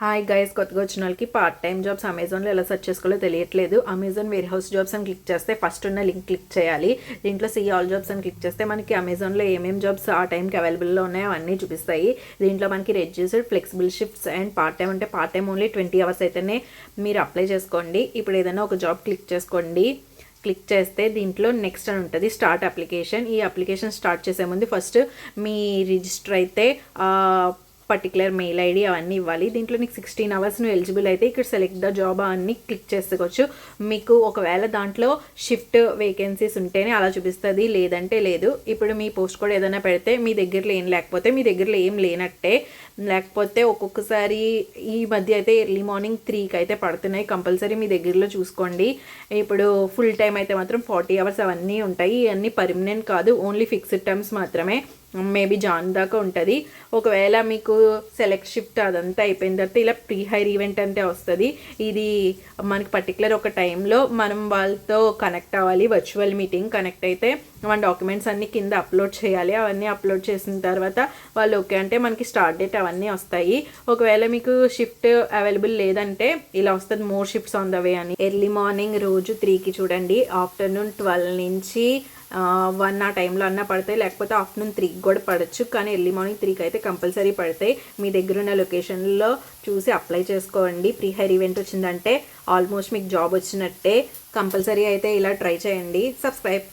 Hi guys, కొత్తగా వచ్చిన వాళ్ళకి పార్ట్ టైం జాబ్స్ అమెజాన్లో ఎలా సెర్చ్ చేసుకోవాలో తెలియట్లేదు. అమెజాన్ వేర్ హౌస్ జాబ్స్ అని క్లిక్ చేస్తే ఫస్ట్ ఉన్న లింక్ క్లిక్ చేయాలి. దీంట్లో సీ ఆల్ జాబ్స్ అని క్లిక్ చేస్తే మనకి అమెజాన్లో ఏమేమి జాబ్స్ ఆ టైంకి అవైలబుల్లో ఉన్నాయో అవన్నీ చూపిస్తాయి. దీంట్లో మనకి reduced flexible shifts and part time అంటే పార్ట్ టైం ఓన్లీ 20 hours అయితేనే మీరు అప్లై చేసుకోండి. ఇప్పుడు ఏదైనా ఒక జాబ్ క్లిక్ చేసుకోండి. క్లిక్ చేస్తే దీంట్లో నెక్స్ట్ అని ఉంటుంది స్టార్ట్ అప్లికేషన్. ఈ అప్లికేషన్ స్టార్ట్ చేసే ముందు ఫస్ట్ మీ రిజిస్టర్ అయితే పర్టికులర్ మెయిల్ ఐడి అవన్నీ ఇవ్వాలి. దీంట్లో నీకు 16 hours నువ్వు ఎలిజిబుల్ అయితే ఇక్కడ సెలెక్ట్ ద జాబ్ అన్ని క్లిక్ చేసుకోవచ్చు. మీకు ఒకవేళ దాంట్లో షిఫ్ట్ వేకెన్సీస్ ఉంటేనే అలా చూపిస్తుంది, లేదంటే లేదు. ఇప్పుడు మీ పోస్ట్ కోడ్ ఏదైనా పెడితే మీ దగ్గరలో ఏం లేకపోతే మీ దగ్గరలో ఏం లేనట్టే. లేకపోతే ఒక్కొక్కసారి ఈ మధ్య అయితే ఎర్లీ మార్నింగ్ 3కి అయితే పడుతున్నాయి. కంపల్సరీ మీ దగ్గరలో చూసుకోండి. ఇప్పుడు ఫుల్ టైం అయితే మాత్రం 40 hours అవన్నీ ఉంటాయి. ఇవన్నీ పర్మనెంట్ కాదు, ఓన్లీ ఫిక్స్డ్ టర్మ్స్ మాత్రమే. మేబీ జాన్ దాకా ఉంటుంది. ఒకవేళ మీకు సెలెక్ట్ షిఫ్ట్ అదంతా అయిపోయిన తర్వాత ఇలా ప్రీ హైర్ ఈవెంట్ అంటే వస్తుంది. ఇది మనకి పర్టికులర్ ఒక టైంలో మనం వాళ్ళతో కనెక్ట్ అవ్వాలి. వర్చువల్ మీటింగ్ కనెక్ట్ అయితే మన డాక్యుమెంట్స్ అన్నీ కింద అప్లోడ్ చేయాలి. అవన్నీ అప్లోడ్ చేసిన తర్వాత వాళ్ళు ఓకే అంటే మనకి స్టార్ట్ డేట్ అవన్నీ వస్తాయి. ఒకవేళ మీకు షిఫ్ట్ అవైలబుల్ లేదంటే ఇలా వస్తుంది, more shifts on the way అని. ఎర్లీ మార్నింగ్ రోజు 3కి చూడండి, ఆఫ్టర్నూన్ 12 నుంచి 1 ఆ టైంలో అన్నా పడతాయి, లేకపోతే ఆఫ్టర్నూన్ 3కి కూడా పడవచ్చు. కానీ ఎర్లీ మార్నింగ్ 3కి అయితే కంపల్సరీ పడతాయి. మీ దగ్గర ఉన్న లొకేషన్లో చూసి అప్లై చేసుకోండి. ప్రీ హైర్ ఈవెంట్ వచ్చిందంటే ఆల్మోస్ట్ మీకు జాబ్ వచ్చినట్టే. కంపల్సరీ అయితే ఇలా ట్రై చేయండి. సబ్స్క్రైబ్.